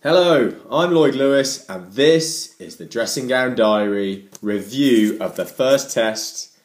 Hello, I'm Lloyd Lewis and this is the Dressing Gown Diary review of the first test,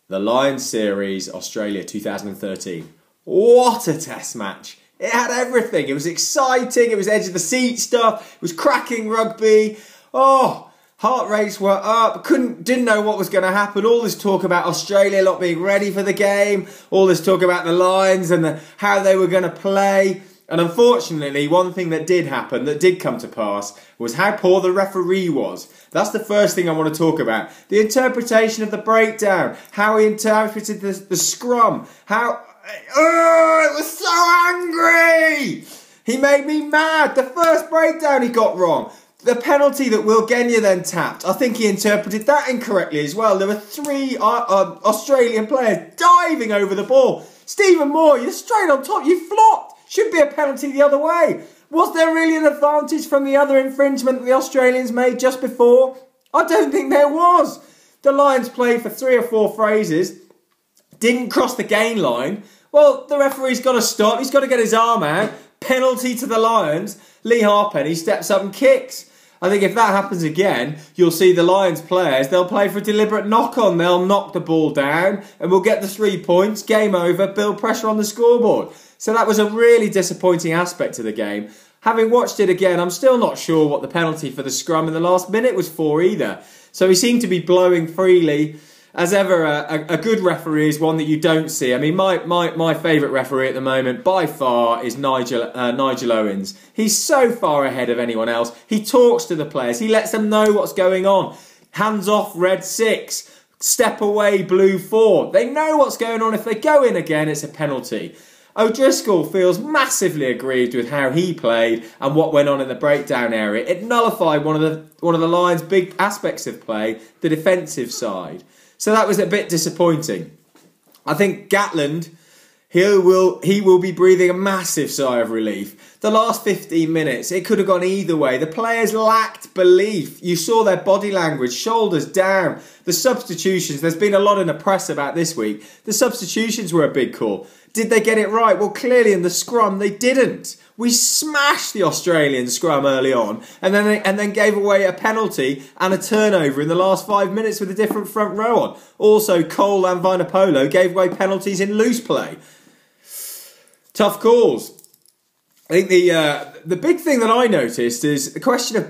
the Lions Series, Australia 2013. What a test match! It had everything. It was exciting, it was edge of the seat stuff, it was cracking rugby. Oh, heart rates were up, didn't know what was going to happen. All this talk about Australia not being ready for the game, all this talk about the Lions and how they were going to play. And unfortunately, one thing that did happen, that did come to pass, was how poor the referee was. That's the first thing I want to talk about. The interpretation of the breakdown, how he interpreted the scrum, it was so angry! He made me mad. The first breakdown he got wrong. The penalty that Will Genia then tapped, I think he interpreted that incorrectly as well. There were three Australian players diving over the ball. Stephen Moore, you're straight on top, you flopped. Should be a penalty the other way. Was there really an advantage from the other infringement that the Australians made just before? I don't think there was. The Lions played for 3 or 4 phrases, didn't cross the gain line. Well, the referee's got to stop. He's got to get his arm out. Penalty to the Lions. Lee Harpenny steps up and kicks. I think if that happens again, you'll see the Lions players, they'll play for a deliberate knock-on. They'll knock the ball down and we'll get the 3 points, game over, build pressure on the scoreboard. So that was a really disappointing aspect of the game. Having watched it again, I'm still not sure what the penalty for the scrum in the last minute was for either. So he seemed to be blowing freely. As ever, a good referee is one that you don't see. I mean, my favourite referee at the moment, by far, is Nigel Owens. He's so far ahead of anyone else. He talks to the players. He lets them know what's going on. Hands off, red 6. Step away, blue 4. They know what's going on. If they go in again, it's a penalty. O'Driscoll feels massively aggrieved with how he played and what went on in the breakdown area. It nullified one of the Lions' big aspects of play, the defensive side. So that was a bit disappointing. I think Gatland, he will be breathing a massive sigh of relief. The last 15 minutes, it could have gone either way. The players lacked belief. You saw their body language, shoulders down. The substitutions, there's been a lot in the press about this week. The substitutions were a big call. Did they get it right? Well, clearly in the scrum, they didn't. We smashed the Australian scrum early on and then gave away a penalty and a turnover in the last 5 minutes with a different front row on. Also, Cole and Vunipola gave away penalties in loose play. Tough calls. I think the big thing that I noticed is the question of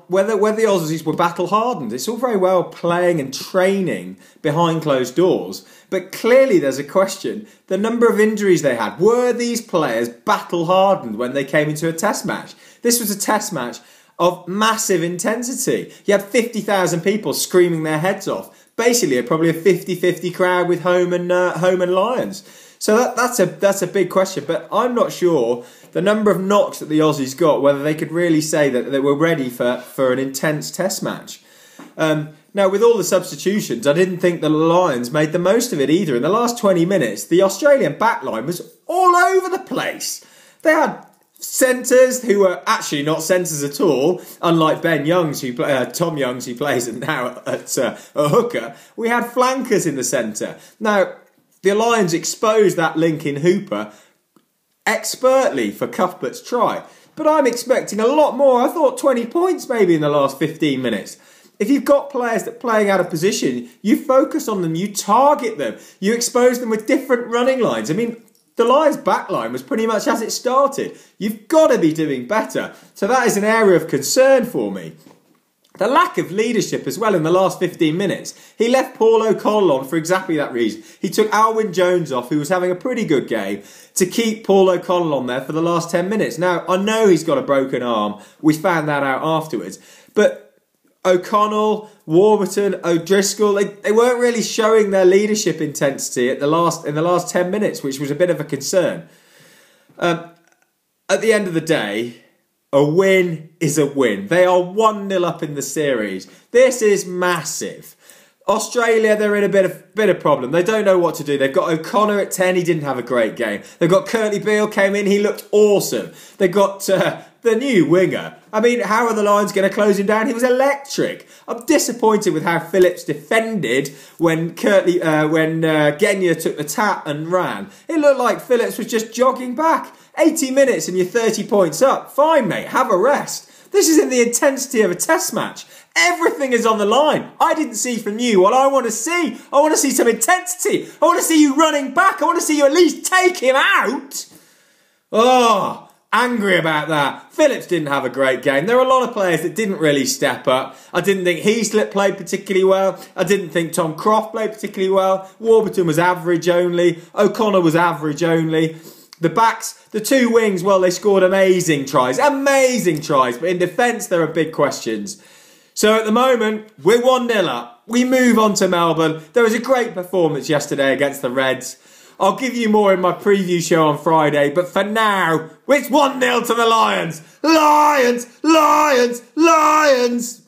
whether the Aussies were battle hardened. It's all very well playing and training behind closed doors, but clearly there's a question. The number of injuries they had, were these players battle hardened when they came into a test match? This was a test match of massive intensity. You had 50,000 people screaming their heads off. Basically, probably a 50-50 crowd with home and Lions. So that's a big question, but I'm not sure the number of knocks that the Aussies got, whether they could really say that they were ready for an intense test match. Now, with all the substitutions, I didn't think the Lions made the most of it either. In the last 20 minutes, the Australian backline was all over the place. They had centres who were actually not centres at all, unlike Tom Youngs, who plays now at a hooker. We had flankers in the centre. Now, the Lions exposed that link in Hooper expertly for Cuthbert's try. But I'm expecting a lot more. I thought 20 points maybe in the last 15 minutes. If you've got players that are playing out of position, you focus on them, you target them, you expose them with different running lines. I mean, the Lions' backline was pretty much as it started. You've got to be doing better. So that is an area of concern for me. The lack of leadership as well in the last 15 minutes. He left Paul O'Connell on for exactly that reason. He took Alwyn Jones off, who was having a pretty good game, to keep Paul O'Connell on there for the last 10 minutes. Now, I know he's got a broken arm. We found that out afterwards. But O'Connell, Warburton, O'Driscoll, they weren't really showing their leadership intensity in the last 10 minutes, which was a bit of a concern. At the end of the day, a win is a win. They are 1-0 up in the series. This is massive. Australia, they're in a bit of problem. They don't know what to do. They've got O'Connor at 10. He didn't have a great game. They've got Kurtley Beale came in. He looked awesome. They've got the new winger. I mean, how are the Lions going to close him down? He was electric. I'm disappointed with how Phillips defended when Genia took the tap and ran. It looked like Phillips was just jogging back. 80 minutes and you're 30 points up. Fine, mate, have a rest. This is in the intensity of a test match. Everything is on the line. I didn't see from you what I want to see. I want to see some intensity. I want to see you running back. I want to see you at least take him out. Oh, angry about that. Phillips didn't have a great game. There were a lot of players that didn't really step up. I didn't think Heaslip played particularly well. I didn't think Tom Croft played particularly well. Warburton was average only. O'Connor was average only. The backs, the two wings, well, they scored amazing tries. Amazing tries. But in defence, there are big questions. So at the moment, we're 1-0 up. We move on to Melbourne. There was a great performance yesterday against the Reds. I'll give you more in my preview show on Friday. But for now, it's 1-0 to the Lions. Lions! Lions! Lions!